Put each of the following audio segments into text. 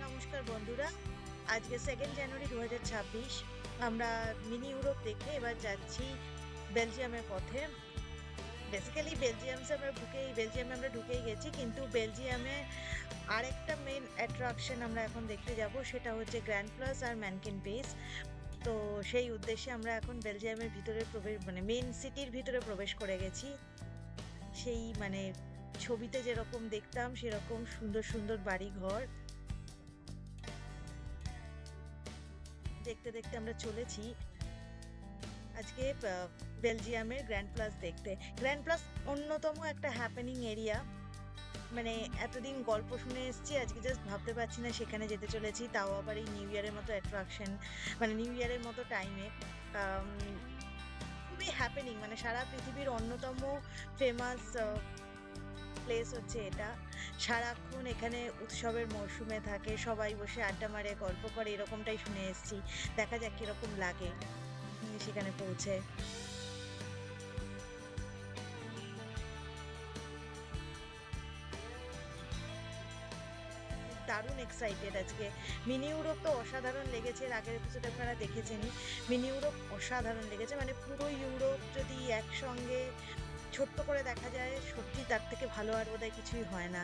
নমস্কার বন্ধুরা, আজকে 2nd জানুয়ারি 2026। আমরা মিনি ইউরোপ দেখে এবার যাচ্ছি বেলজিয়ামের পথে। বেসিক্যালি বেলজিয়ামে আমরা ঢুকেই গেছি, কিন্তু বেলজিয়ামে আরেকটা মেন অ্যাট্রাকশন আমরা এখন দেখতে যাব, সেটা হচ্ছে গ্র্যান্ড প্লাস আর ম্যানকিন পেস। তো সেই উদ্দেশ্যে আমরা এখন বেলজিয়ামের ভিতরে প্রবেশ, মানে মেন সিটির ভিতরে প্রবেশ করে গেছি। সেই মানে ছবিতে যেরকম দেখতাম সেরকম সুন্দর সুন্দর বাড়ি ঘর দেখতে দেখতে আমরা চলেছি আজকে বেলজিয়ামের গ্র্যান্ড প্লাস দেখতে। গ্র্যান্ড প্লাস অন্যতম একটা হ্যাপেনিং এরিয়া। মানে এতদিন গল্প শুনে এসেছি, আজকে জাস্ট ভাবতে পারছি না সেখানে যেতে চলেছি, তাও আবার এই নিউ ইয়ারের মতো অ্যাট্রাকশন, মানে নিউ ইয়ারের মতো টাইমে। খুবই হ্যাপেনিং, মানে সারা পৃথিবীর অন্যতম ফেমাস প্লেস হচ্ছে এটা। সারাক্ষণ এখানে উৎসবের মরশুমে থাকে, সবাই বসে আড্ডা মারে, গল্প করে, এরকমটাই শুনে এসেছি। দেখা যাক কিরকম লাগে সেখানে পৌঁছে। দারুণ এক্সাইটেড আজকে। মিনি ইউরোপ তো অসাধারণ লেগেছে, এর আগের এপিসোড আপনারা দেখেছেনই। মিনি ইউরোপ অসাধারণ লেগেছে, মানে পুরো ইউরোপ যদি একসঙ্গে ছোট্ট করে দেখা যায়, সত্যি তার থেকে ভালো আর বোধহয় কিছুই হয় না।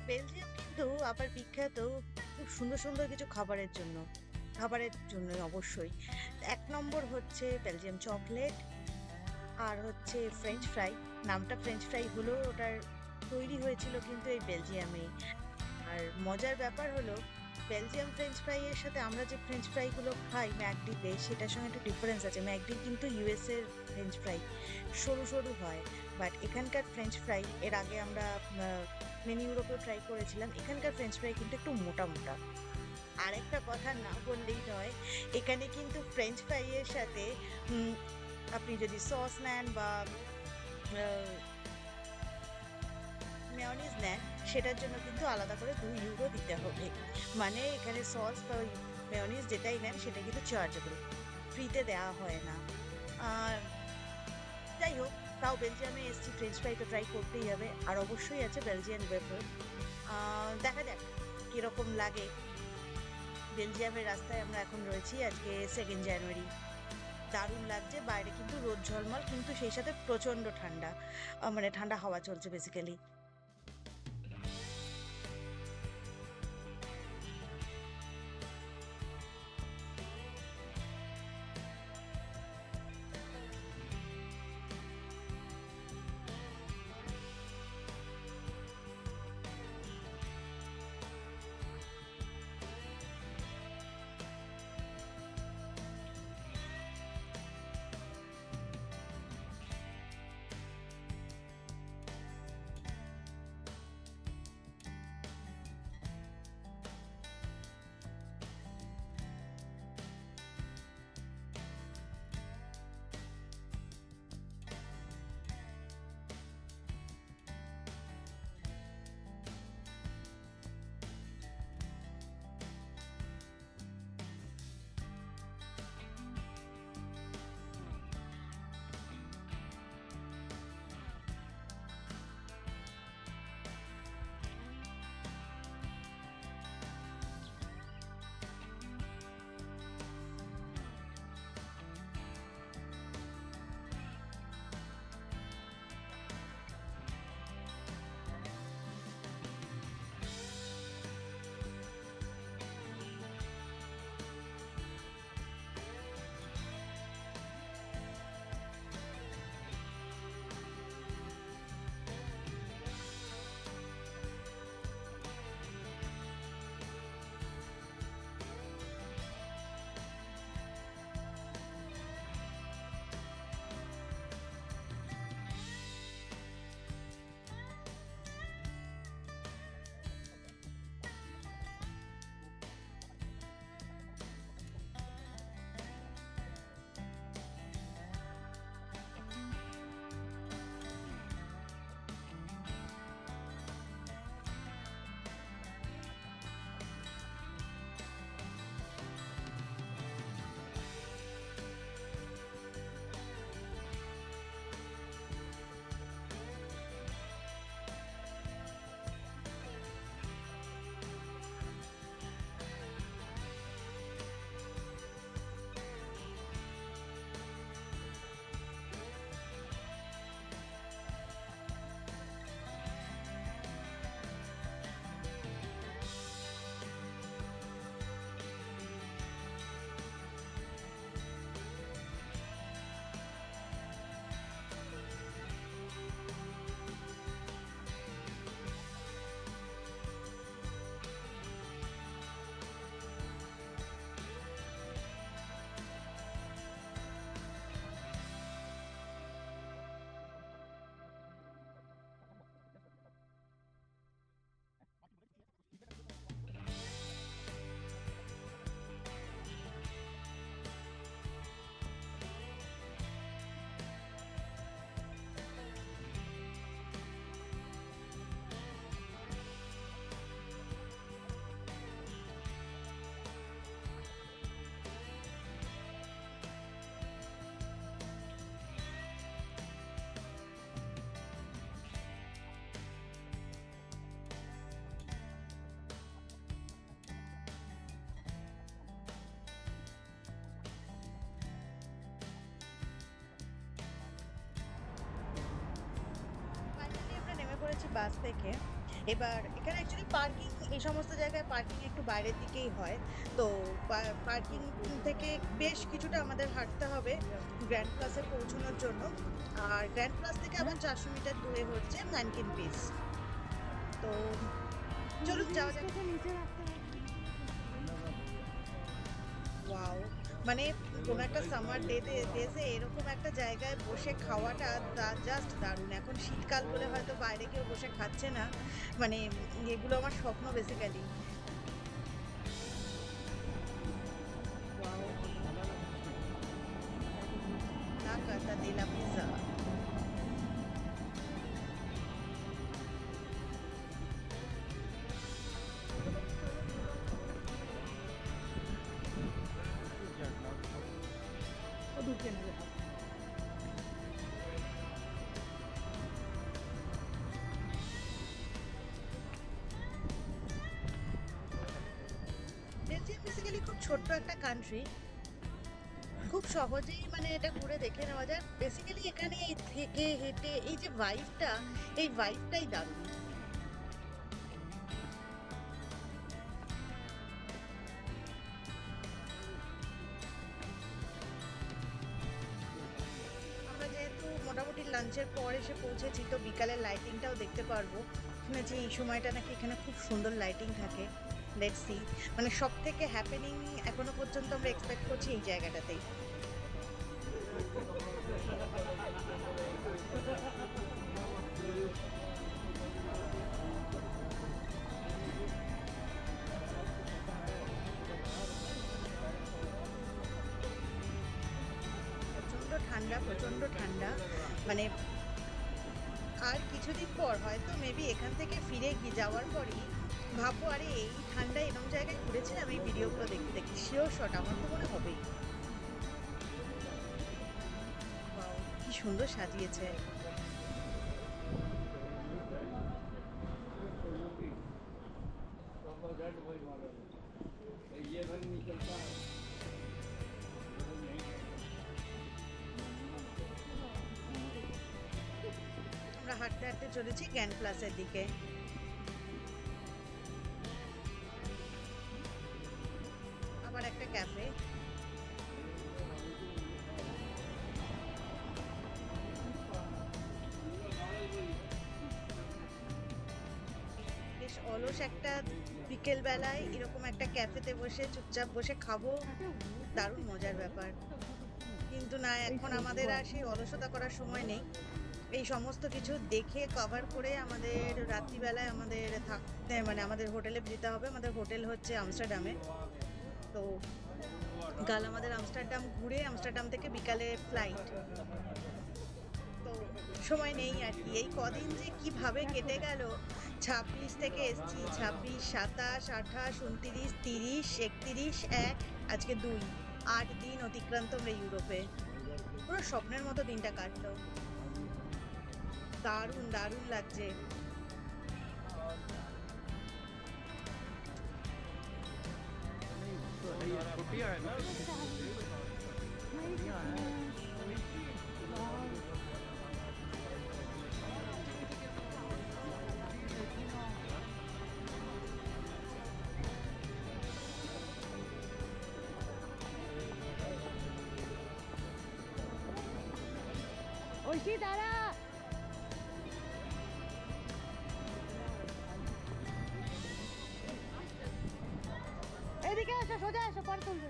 বেলজিয়াম কিন্তু আবার বিখ্যাত খুব সুন্দর সুন্দর কিছু খাবারের জন্য অবশ্যই। 1 নম্বর হচ্ছে বেলজিয়াম চকলেট, আর হচ্ছে ফ্রেঞ্চ ফ্রাই। নামটা ফ্রেঞ্চ ফ্রাই হলেও ওটার তৈরি হয়েছিল কিন্তু এই বেলজিয়ামে। আর মজার ব্যাপার হলো, বেলজিয়াম ফ্রেঞ্চ ফ্রাই এর সাথে আমরা যে ফ্রেঞ্চ ফ্রাই গুলো খাই ম্যাকডিতে, সেটার সঙ্গে একটু ডিফারেন্স আছে। ম্যাকডি কিন্তু ইউএস এর ফ্রেঞ্চ ফ্রাই, সরু সরু হয়। বাট এখানকার ফ্রেঞ্চ ফ্রাই, এর আগে আমরা মিনি ইউরোপে ট্রাই করেছিলাম, এখানকার ফ্রেঞ্চ ফ্রাই কিন্তু একটু মোটা মোটা। আর একটা কথা না বললেই নয়, এখানে কিন্তু ফ্রেঞ্চ ফ্রাই এর সাথে আপনি যদি সস নেন বা মেয়োনিজ নেন, সেটার জন্য কিন্তু আলাদা করে 2 ইউরো দিতে হবে। মানে এখানে সস বা মেয়োনিজ যেটাই নেন সেটা কিন্তু চার্জেবল, ফ্রিতে দেওয়া হয় না। আর যাই হোক, তাও বেলজিয়ামে এসছি, ফ্রেঞ্চ ফ্রাই তো ট্রাই করতেই হবে। আর অবশ্যই আছে বেলজিয়ান ওয়েফার। দেখা যাক কিরকম লাগে। বেলজিয়ামের রাস্তায় আমরা এখন রয়েছি আজকে 2nd জানুয়ারি। দারুণ লাগছে, বাইরে কিন্তু রোদ ঝলমল, কিন্তু সেই সাথে প্রচন্ড ঠান্ডা। মানে ঠান্ডা হাওয়া চলছে বেসিক্যালি। বাস থেকে। এবার এখানে অ্যাকচুয়ালি পার্কিং, এই সমস্ত জায়গায় পার্কিং একটু বাইরের দিকেই হয়। তো পার্কিং থেকে বেশ কিছুটা আমাদের হাঁটতে হবে গ্র্যান্ড প্লাসে পৌঁছানোর জন্য। আর গ্র্যান্ড প্লাস থেকে আবার 400 মিটার দূরে হচ্ছে ম্যানকিন পিস। তো চলুন যাওয়া যাক। ওয়াও, মানে কোনো একটা সামার ডেজে এরকম একটা জায়গায় বসে খাওয়াটা জাস্ট দারুণ। এখন শীতকাল বলে হয়তো বাইরে কেউ বসে খাচ্ছে না, মানে এগুলো আমার স্বপ্ন বেসিক্যালি। ওয়াও, লা কাতা দে লা পিজ্জা। বেলজিয়াম বেসিক্যালি খুব ছোট্ট একটা কান্ট্রি, খুব সহজেই মানে এটা ঘুরে দেখে নেওয়া যায়। বেসিক্যালি এখানে এই থেকে হেঁটে এই যে ভাইবটা, এই ভাইবটাই দারুণ। আমরা যেহেতু মোটামুটি লাঞ্চের পর এসে পৌঁছেছি, তো বিকালের লাইটিংটাও দেখতে পারবো। শুনেছি এই সময়টা নাকি এখানে খুব সুন্দর লাইটিং থাকে। লেটস সি, মানে সব থেকে হ্যাপেনিং এখনো পর্যন্ত আমরা এক্সপেক্ট করছি এই জায়গাটাতেই। প্রচন্ড ঠান্ডা, প্রচন্ড ঠান্ডা, মানে আর কিছুদিন পর হয়তো মেবি এখান থেকে ফিরে যাওয়ার পরই ভাববো, আরে এই ঠান্ডায় এরকম জায়গায় ঘুরেছিলাম এই ভিডিওগুলো দেখতে দেখতে। শিওর শট আমার তো মনে হবেই। Wow, কি সুন্দর সাজিয়েছে। আমরা হাঁটতে হাঁটতে চলেছি গ্র্যান্ড প্লাসের দিকে। আবার একটা ক্যাফে। বেশ অলস একটা বিকেল বেলায় এরকম একটা ক্যাফেতে বসে চুপচাপ বসে খাবো, দারুণ মজার ব্যাপার। কিন্তু না, এখন আমাদের আর সেই অলসতা করার সময় নেই। এই সমস্ত কিছু দেখে কভার করে আমাদের রাত্রিবেলায় আমাদের থাকতে, মানে আমাদের হোটেলে যেতে হবে। আমাদের হোটেল হচ্ছে আমস্টারডামে। তো কাল আমাদের আমস্টারডাম ঘুরে আমস্টারডাম থেকে বিকালে ফ্লাইট। তো সময় নেই আর কি। এই কদিন যে কিভাবে কেটে গেল, 26 থেকে এসছি, 26, 27, 28, 29, 30, 31, 1, আজকে 2, 8 দিন অতিক্রান্ত আমরা ইউরোপে। পুরো স্বপ্নের মতো দিনটা কাটলো। দারুণ দারুণ লাগছে। ঐশী দাঁড়া। এদিকে এসো, সোজা এসো, পরে তুলবে।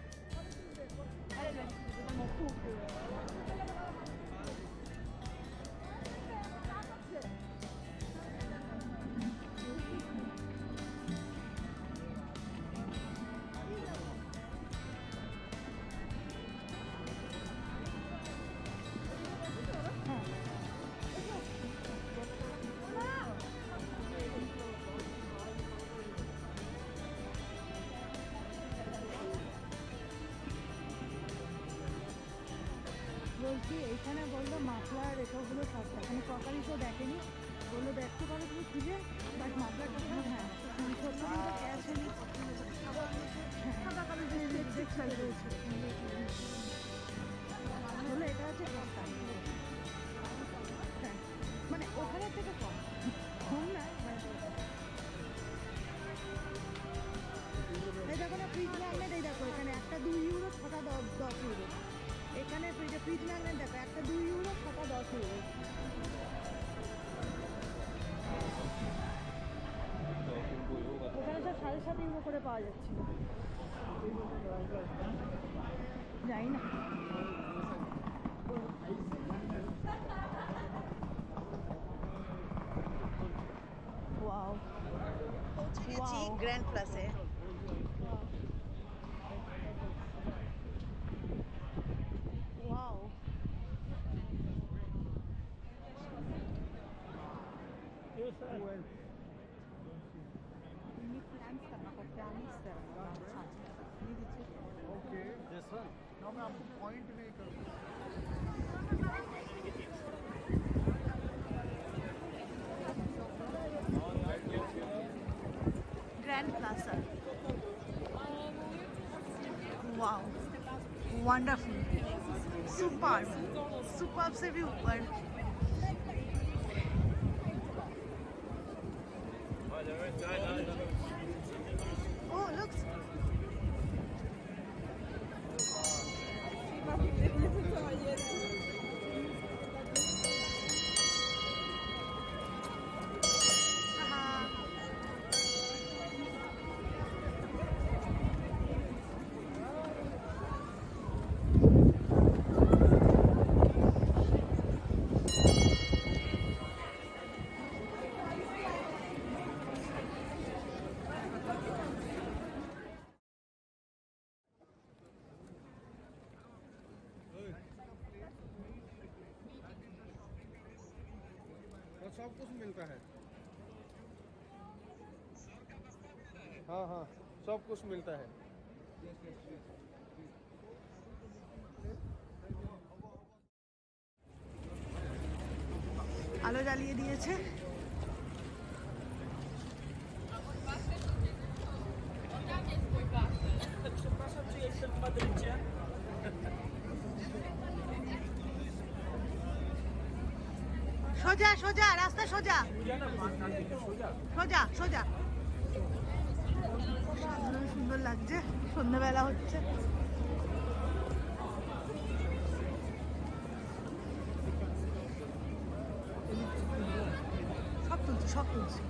বলছি এইখানে বললো মাফলার এসবগুলো সস্তা, এখানে ক্রকারি তো দেখেনি, বললো দেখতে পারো তুমি খুঁজে, বাট মাফলারটা তোমার হ্যাঁ 70 ক্যাশ এনে বললো এটা হচ্ছে সস্তা। হ্যাঁ, মানে ওখানের থেকে কম, কম না ইউরো করে পাওয়া যাচ্ছিল। জানি না। ওয়াও পৌঁছে গেছি Wow. গ্র্যান্ড প্লাসে। ওয়াও प्लान्स करना पड़ता है इस तरह। अच्छा ये देखिए ओके दिस वन नाउ मैं आपको पॉइंट नहीं करूँगा। Grand Plaza. Wow, wonderful, superb, superb से भी ऊपर। Oh, looks. Haha. और सब कुछ मिलता है। हाँ हाँ सब कुछ मिलता है। আলো জ্বালিয়ে দিয়েছে। সোজা সোজা রাস্তা সোজা সোজা সোজা। সুন্দর লাগছে, সন্ধ্যাবেলা হচ্ছে। সব তুলছি সব তুলছি।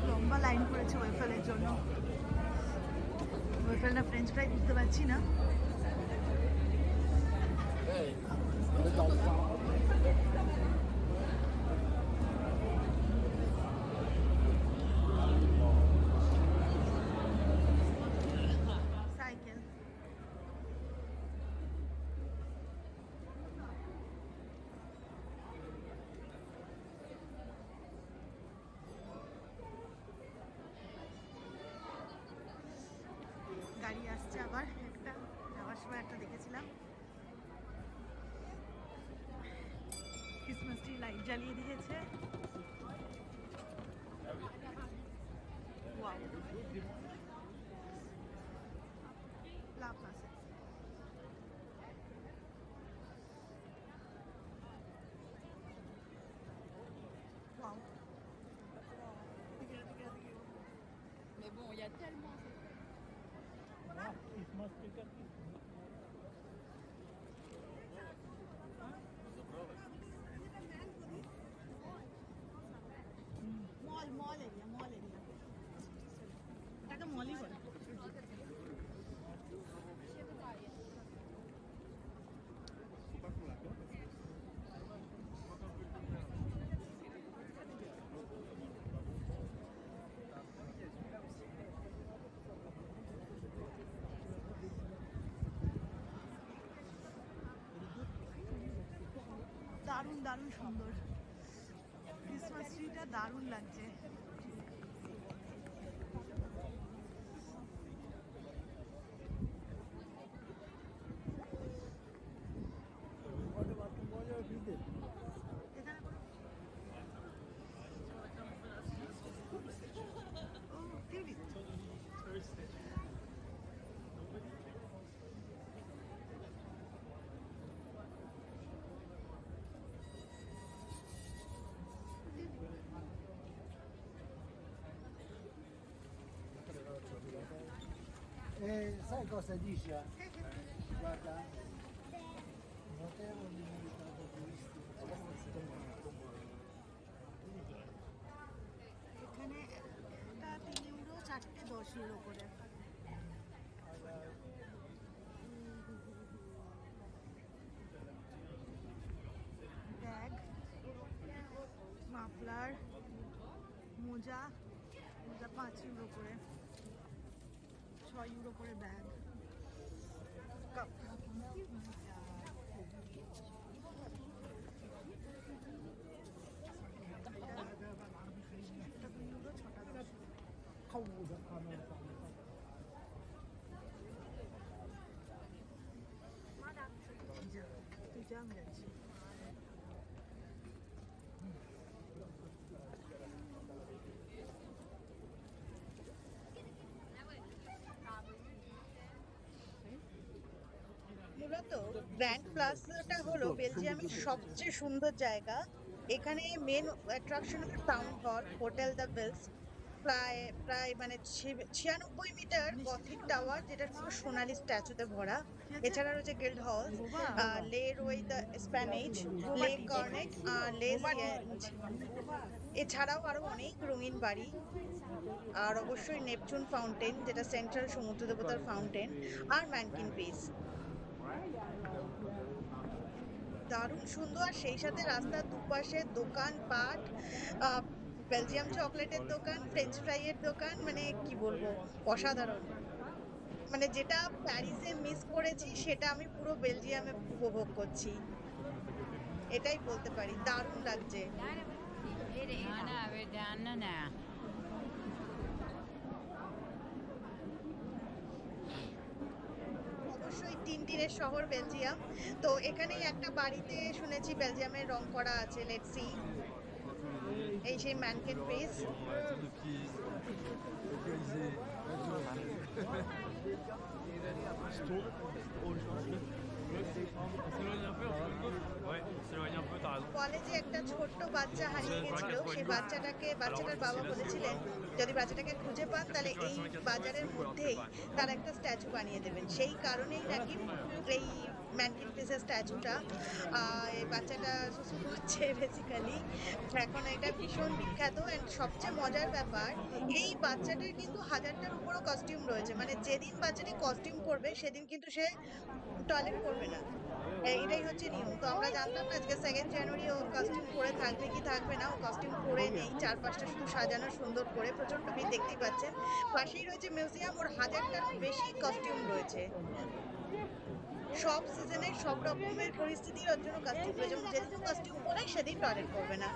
লম্বা লাইন পড়েছে ওয়েফেলের জন্য। ওয়েফেল না ফ্রেঞ্চ ফ্রাই বুঝতে পারছি না। সাইকেল গাড়ি আসছে আবার একটা, যাওয়ার সময় একটা দেখেছিলাম। ক্রিসমাস ট্রি লাইট জ্বালিয়ে দিয়েছে। ওয়াও, লাভ আছে। Wow, Mais bon, il y a tellement. Mall mall area, mall area, এটাকে মলই বলে। দারুণ দারুণ সুন্দর, ক্রিসমাস ট্রিটা দারুণ লাগছে। এখানে কোনো- ও, TV. Sai cosa dice? Guarda, notevoli ritardo turistico. এখানে একটা 3 ইউরো, 4টে 10 ইউরো করে। ব্যাগ, মাফলার, মোজা, মোজা 5 ইউরো করে, 6 ইউরো করে ব্যাগ, কাপ। একটা 2 ইউরো, 6টা 10 ইউরো। Kavuda kamera. তুই যা, আমি যাচ্ছি। মূলত গ্র্যান্ড প্লাজাটা হলো বেলজিয়ামের সবচেয়ে সুন্দর জায়গা। এখানে মেন অ্যাট্রাকশন হলো town hall, hotel the Bells, প্রায় প্রায় মানে 96 মিটার গথিক টাওয়ার, যেটা পুরো সোনালি স্ট্যাচুতে ভরা। এছাড়া রয়েছে গিল্ড হল, লে রোই দ্য স্প্যানিশ, লে কর্নেট, লে সিয়েঞ্জ। এছাড়াও আরো অনেক রঙিন বাড়ি, আর অবশ্যই নেপচুন ফাউন্টেন, যেটা সেন্ট্রাল সমুদ্র দেবতার ফাউন্টেন, আর ম্যানকিন পিস। দারুণ সুন্দর। আর সেই সাথে রাস্তার দুপাশে দোকানপাট, বেলজিয়াম চকলেটের দোকান, ফ্রেঞ্চ ফ্রাইয়ের দোকান, মানে কি বলবো, অসাধারণ। মানে যেটা প্যারিসে মিস করেছি সেটা আমি পুরো বেলজিয়ামে উপভোগ করছি, এটাই বলতে পারি। দারুণ লাগছে। Ana, vedana. অবশ্যই টিনটিনের শহর বেলজিয়াম। তো এখানেই একটা বাড়িতে শুনেছি বেলজিয়ামের রং করা আছে। Let's see. এই সেই ম্যানকেন পিস। কলেজে একটা ছোট্ট বাচ্চা হারিয়ে গেছিল। সেই বাচ্চাটার বাবা বলেছিলেন যদি বাচ্চাটাকে খুঁজে পান তাহলে এই বাজারের মধ্যেই তার একটা স্ট্যাচু বানিয়ে দেবেন। সেই কারণেই নাকি এই ম্যানকিন পিসের স্ট্যাচুটা। এই বাচ্চাটা সুসু করছে বেসিক্যালি। এখন এটা ভীষণ বিখ্যাত। অ্যান্ড সবচেয়ে মজার ব্যাপার, এই বাচ্চাটার কিন্তু 1000টার উপরও কস্টিউম রয়েছে। মানে যেদিন বাচ্চাটি কস্টিউম পরবে সেদিন কিন্তু সে টয়লেট করবে না। এটাই হচ্ছে নিয়ম। তো আমরা জানতাম না আজকে 2nd জানুয়ারি ও কস্টিউম পরে থাকবে কি থাকবে না। ও কস্টিউম পরে নেই, চারপাশটা শুধু সাজানো সুন্দর করে। প্রচন্ড ভিড়, দেখতেই পাচ্ছেন। পাশেই রয়েছে মিউজিয়াম। ওর 1000টারও বেশি কস্টিউম রয়েছে। সব সিজনে সব রকমের পরিস্থিতির ওর জন্য কস্টিউম রয়েছে। যেদিন কস্টিউম পরে সেদিন টয়লেট করবে না,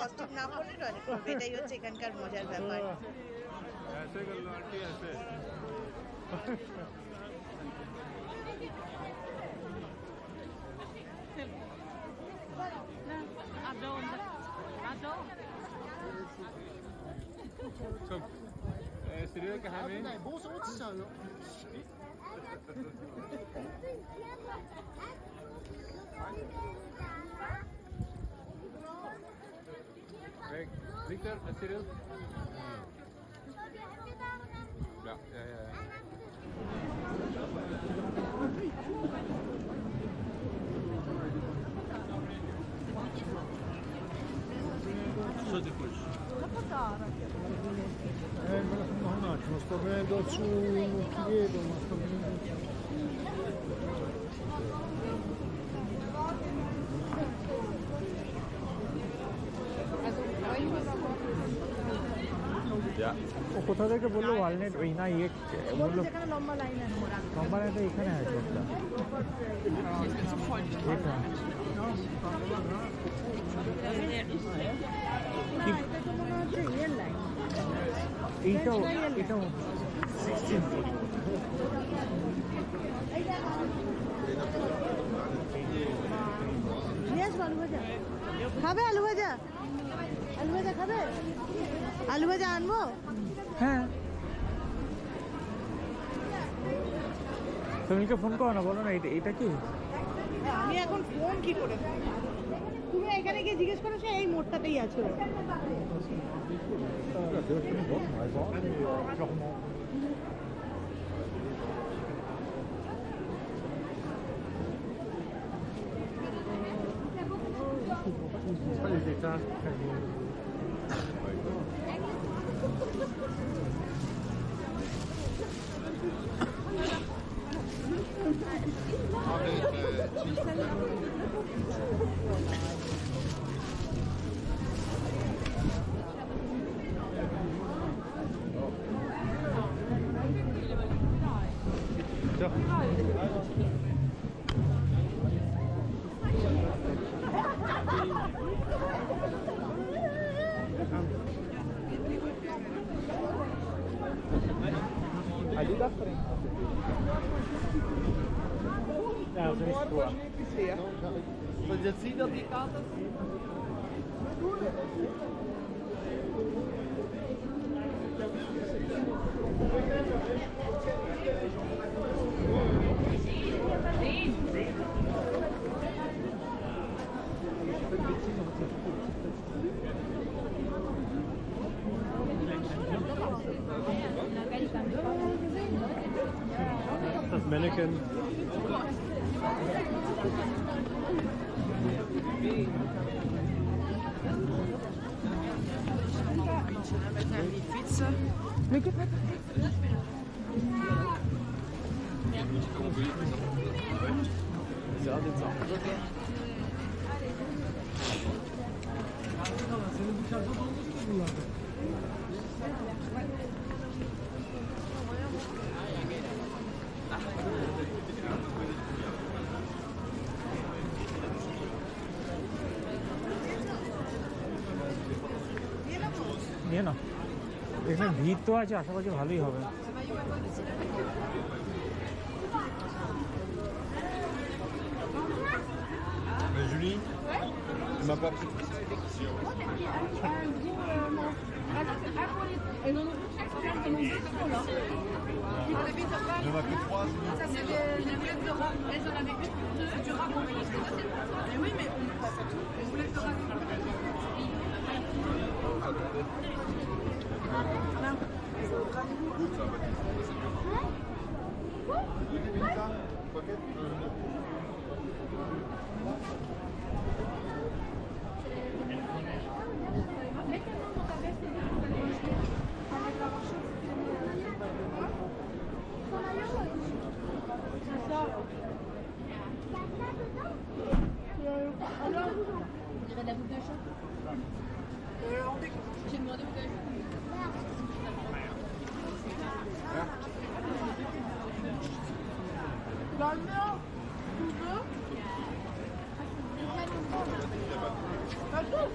কস্টিউম না পরলে টয়লেট করবে। এটাই হচ্ছে এখানকার মজার ব্যাপার। ऐसे कर लो आंटी ऐसे Çok Sürüyor ki hani Dai, bosa uçuşuyor. Victor, Cyril? Ja. Що ти хочеш? Me la fermo un attimo, sto venendo su, non ti vedo, ma sto venendo su. Ja. ও কোথা থেকে বললো ওয়ালনেট ওই না ইয়ে বললো যেখানে লম্বা লাইন আছে লম্বা লাইনটা এখানে আছে একটা এটা এটা তো মনে হচ্ছে ইয়ের লাইন। এইটাও এটাও 16 নিয়ে আসবো আলু ভাজা। খাবে আলু ভাজা? আলু ভাজা খাবে? আলু ভাজা আনবো? হ্যাঁ সুনীলকে ফোন করো না, বলো না এটা কি আমি এখন ফোন কি করে করব? তুমি এখানে গিয়ে জিজ্ঞেস করো, সে এই মোড়টাতেই আছে। Ja, durfte niet op, maar hij is al. Tiens. Ali da frente. Ja, dat is goed. Wil je zien dat die kant is? Das Mannequin. নিয়ে না, এখানে ভিড় তো আছে, আশেপাশে ভালোই হবে। Mais Julie, tu m'as pas pris. Il n'y en a que 3. Ça, c'est les boulettes de rame. Elles en avaient une, deux, c'est du rame. Mais oui, mais on passe à tout. Les boulettes de rame. On dirait de la bouffe de chat. J'ai demandé où dans le nord, tu veux? Pas tout.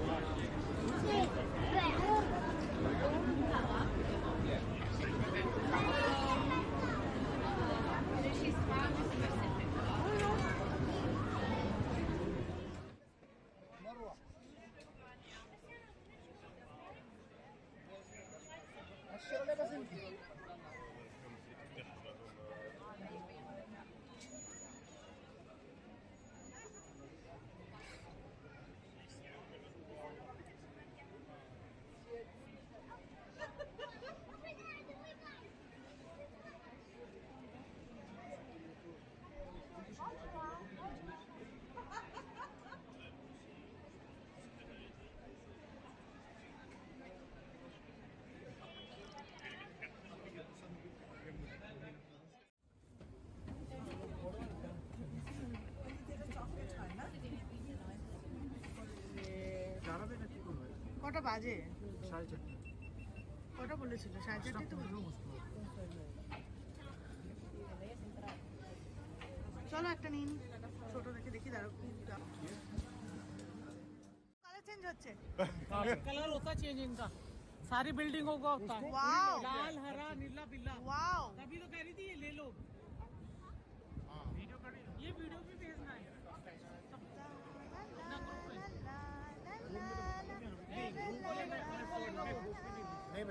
কটা বাজে? কটা বলেছিল? 4:30 তো চলো একটা নিন, ছোট দেখে দেখি। দাঁড়াও, কালার চেঞ্জ হচ্ছে। कलर होता है चेंज इनका, सारी बिल्डिंगों का होता है। वाओ, लाल, हरा, नीला, पीला। वाओ, तभी तो कह रही थी ये ले लो। ये वीडियो भी भेजना है।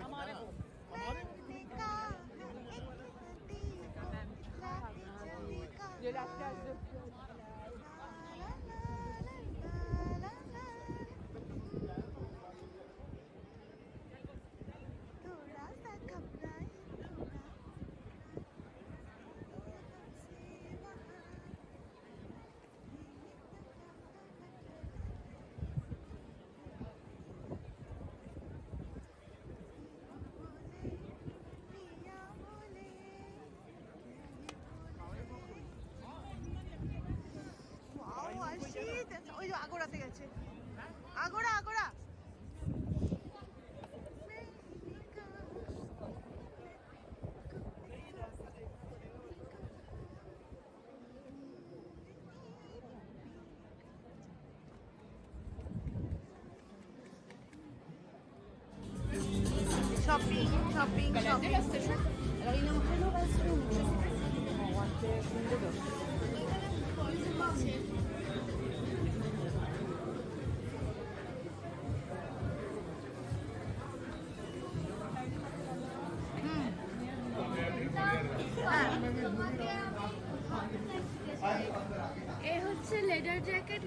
हमारे को ওই যে আগোড়াতে গেছে। আগোড়া আগোড়া il est en rénovation. Je sais pas si এ হচ্ছে লেদার জ্যাকেট,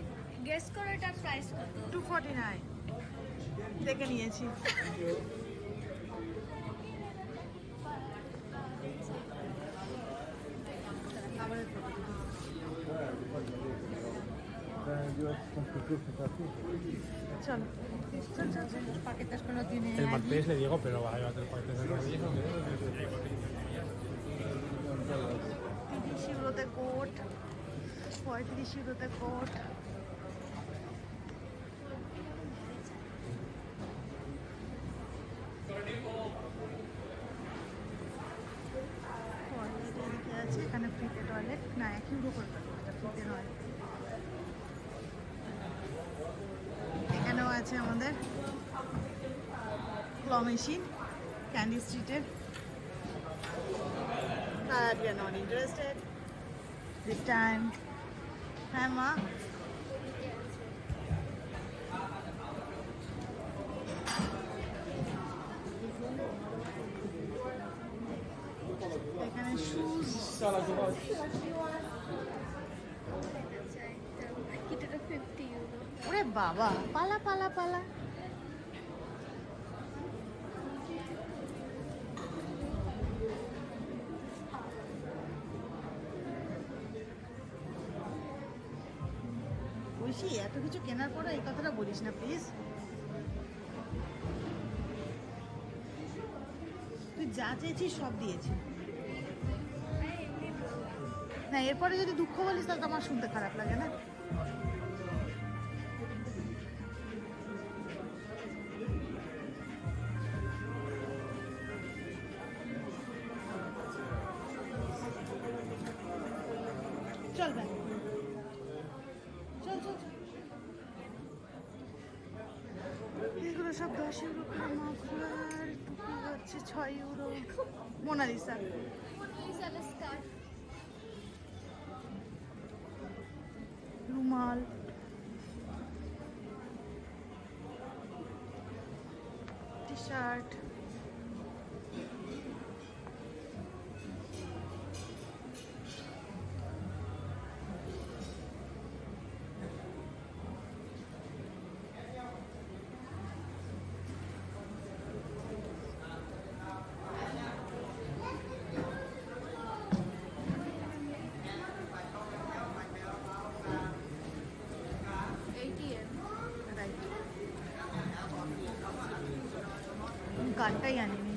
গেস করো এটার প্রাইস কত? 249 দেখে নিয়েছি। চলো চল চল চল paquetes con lo tiene El allí. martes le digo, pero va a llevar 3 paquetes de rodillas. 30 ইউরোতে কোট, 35 ইউরোতে কোট। টয়লেট এদিকে আছে, এখানে ফ্রিতে টয়লেট না, 1 ইউরো করে এটা ফ্রিতে নয়। এখানেও আছে আমাদের ক্ল মেশিন ক্যান্ডি স্ট্রিটের। But we are not interested this time. হ্যাঁ মা, এখানে শুজ। এটা 50 ইউরো। ওরে বাবা, পালা পালা পালা। ঐশী, এত কিছু কেনার পরে এই কথাটা বলিস না প্লিজ। তুই যা চেয়েছিস সব দিয়েছি। না, এরপরে যদি দুঃখ বলিস তাহলে তো আমার শুনতে খারাপ লাগে না। চল ভাই, চল চল চল। এগুলো সব 10 ইউরো করে মাফলার, টুপি হচ্ছে 6 ইউরো। মোনালিসা স্কার্ফ রুমাল, টি শার্ট, কার্ডটাই আনিনি।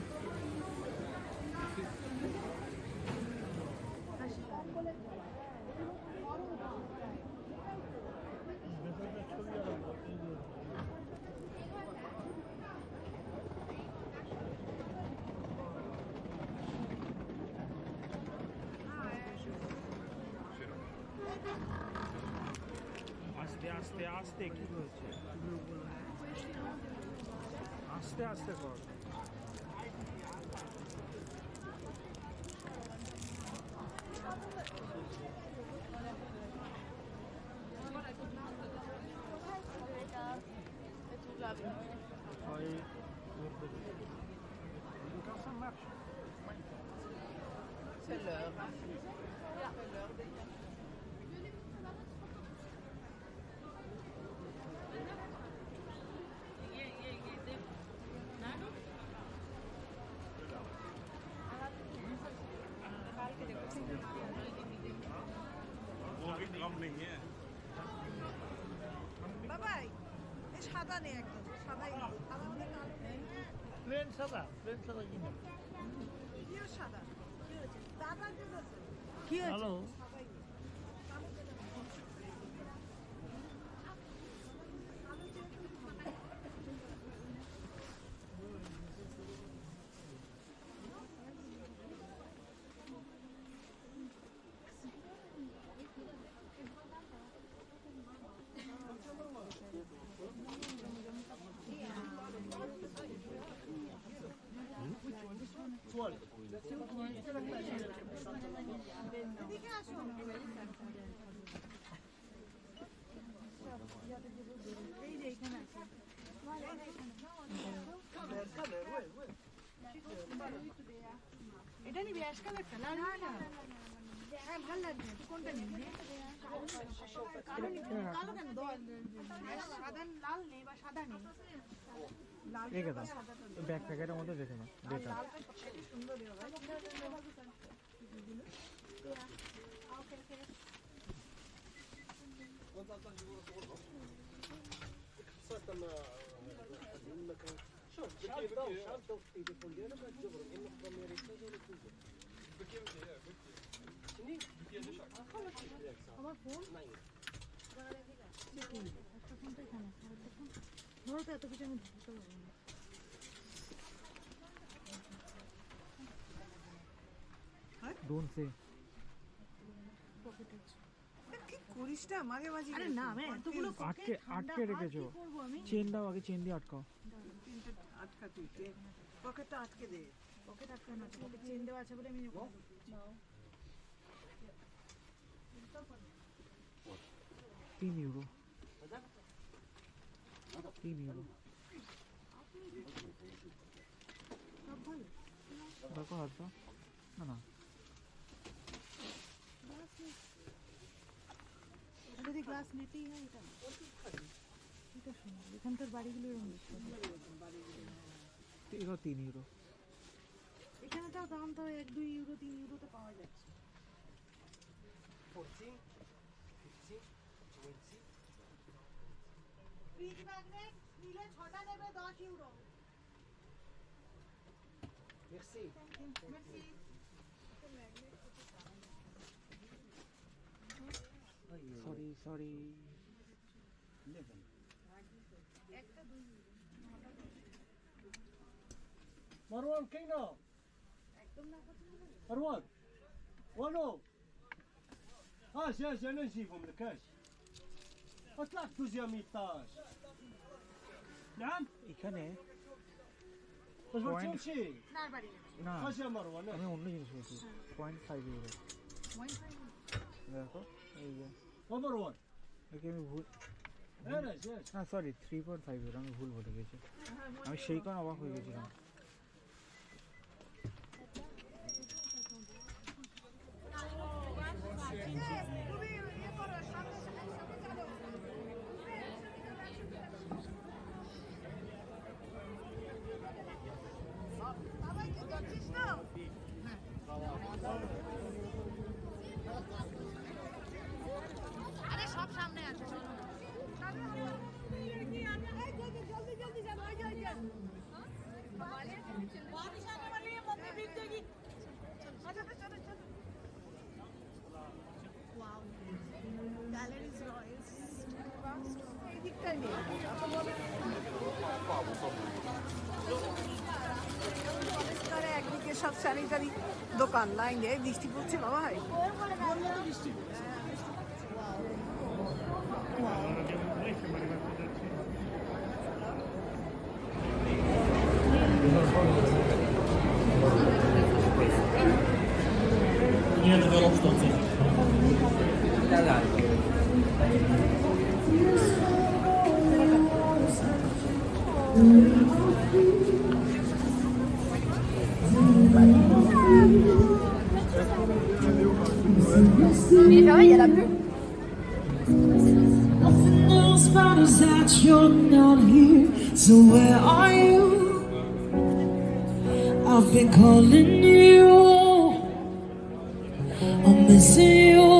আস্তে আস্তে আস্তে কি হচ্ছে? আস্তে আস্তে কর। C'est l'heure. বাবাই, এই সাদা নেই, একদম সাদাই নেই। প্লেন সাদা কিনে। পিওর সাদা। কি হয়েছে? Hello, Toile. এই যে এখানে আছে এটা নিবি অ্যাশ কালারটা লাল না হ্যাঁ ভালো লাগবে তুই কোনটা নিবি কালো নিবি কালো কেন সাদা লাল নেই বা সাদা নেই রেখে দাও ব্যাক প্যাকেটের মধ্যে রেখে দাও ডেটা সুন্দর হবে আমার ফোন একটা ফোনটা এখানে ধরো তো এত কিছু আমি ধরতে পারবো না ডোন্ট সে কি করিসটা মাঝে মাঝে আরে না আমি এতগুলো আটকে আটকে রেখেছো চেন দাও আগে চেন দিয়ে আটকাও আটকা তুই পকেটটা আটকে দে পকেট আটকানো আছে পকেট চেন দেওয়া আছে বলে আমি 3 ইউরো 3 ইউরো দেখো হাত দাও না না যদি গ্লাস নিতেই হয় এটা এটা শোনো এখানকার বাড়িগুলো এরকম এটাও 3 ইউরো এখানে তাও দাম তো 1-2 ইউরো 3 ইউরোতে পাওয়া যাচ্ছে 14 15 20 ফ্রিজ ম্যাগনেট নিলে 6টা নেবে 10 ইউরো merci মেসি সরি সরি مروان كينا مروان وانو هاش انا نجيبهم لك هاش اطلع توزيام 18 نعم এখানে بس ما Point. تمشي না বাড়ি না هاش يا مروان আমি অন্য জিনিস বলছি 0.5 ইউরো দেখো এই যে ومروان একে আমি ভুল انا جاش না সরি 3.5 ইউরো আমি ভুল বলে গেছি আমি সেই কারণে অবাক হয়ে গেছিলাম আরে সব সামনে আছে চলো একদিকে সব স্যানিটারি দোকান লাইনে বৃষ্টি পড়ছে বাবা ভাই Those bottles that you're not here, so where are you? I've been calling you, I'm missing you.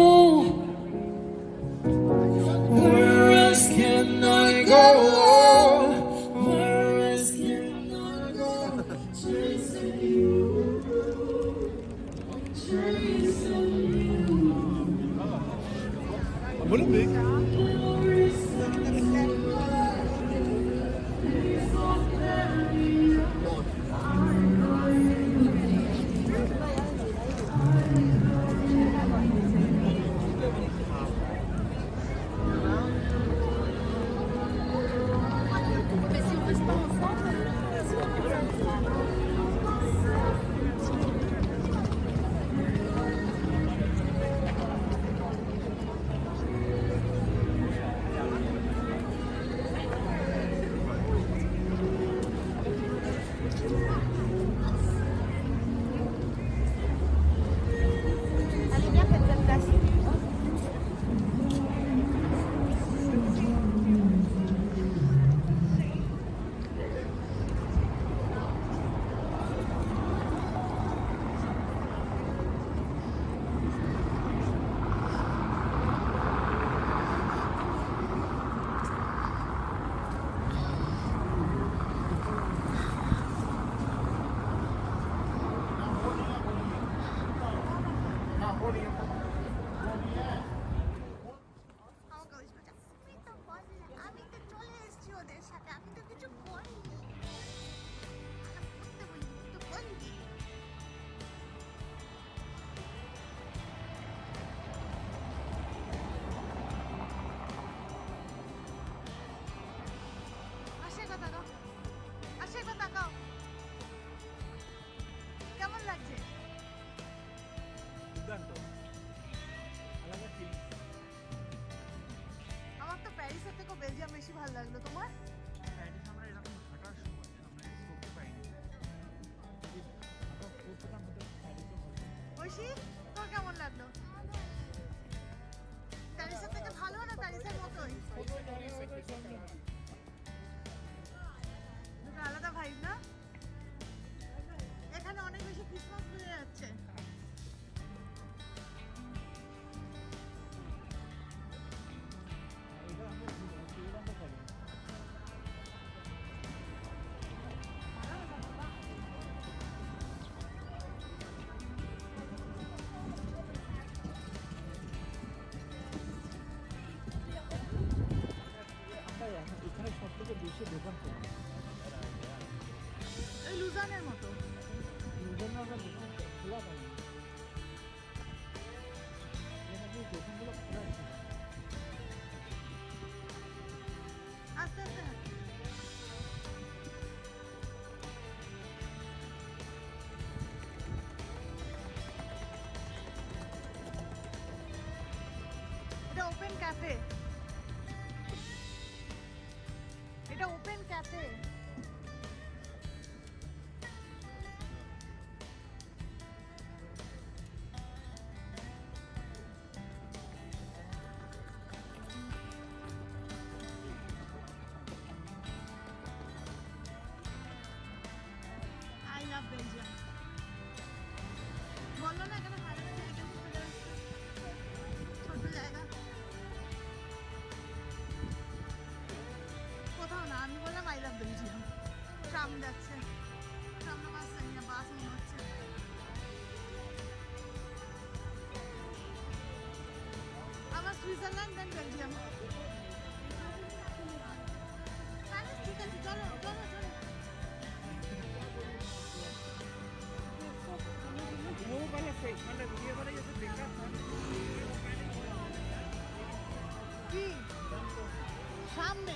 Where else can I go? Where else can I go? Chasing you, chasing you. আমাকে ওই সময় তুমি তো বললে আমি তো চলে এসেছি ওদের সাথে আমি তো কিছু করিনি করতে বলি তো বলবি আসে কথা কাও আসে কথা কাও কেমন লাগছে দুর্দান্ত আলাদা ফিলিংস। আমার তো প্যারিসের থেকে বেলজিয়াম বেশি ভালো লাগলো তোমার প্যারিস আমরা এরকম হাঁটার সময় আমরা করতে পাইনি, আমরা পর্তুগাল মধ্যে প্যারিসে ঐশী তোর কেমন লাগলো প্যারিসের থেকে ভালো না প্যারিসের মতোই দুটো আলাদা ভাইব না এখানে অনেক বেশি ক্রিসমাস বোঝা যাচ্ছে এটা আমরা সুইজারল্যান্ডে পারি। আমরা এখানে সব থেকে বেশি দোকান করি, এই লুজানের মতো দুজন্য আমরা দোকান খোলা পাইনি, এখানে দোকানগুলো খোলা ছিল। আস্তে আস্তে হাঁটো। এটা ওপেন ক্যাফে এটা open cafe I love Belgium বললো না এখানে ভালো জায়গা ঘুরতে যাচ্ছে ছোট জায়গা কোথাও না আমি বললাম আই লাভ বেলজিয়াম ট্রাম যাচ্ছে ট্রাম না বাস জানি না বাস মনে হচ্ছে আমার সুইজারল্যান্ড দেন বেলজিয়াম ঠিক আছে চলো চলো চলো কি সামনে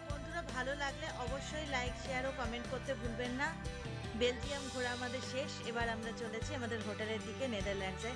বন্ধুরা ভালো লাগলে অবশ্যই লাইক শেয়ার ও কমেন্ট করতে ভুলবেন না। বেলজিয়াম ঘোরা আমাদের শেষ, এবার আমরা চলেছি আমাদের হোটেলের দিকে নেদারল্যান্ডসে।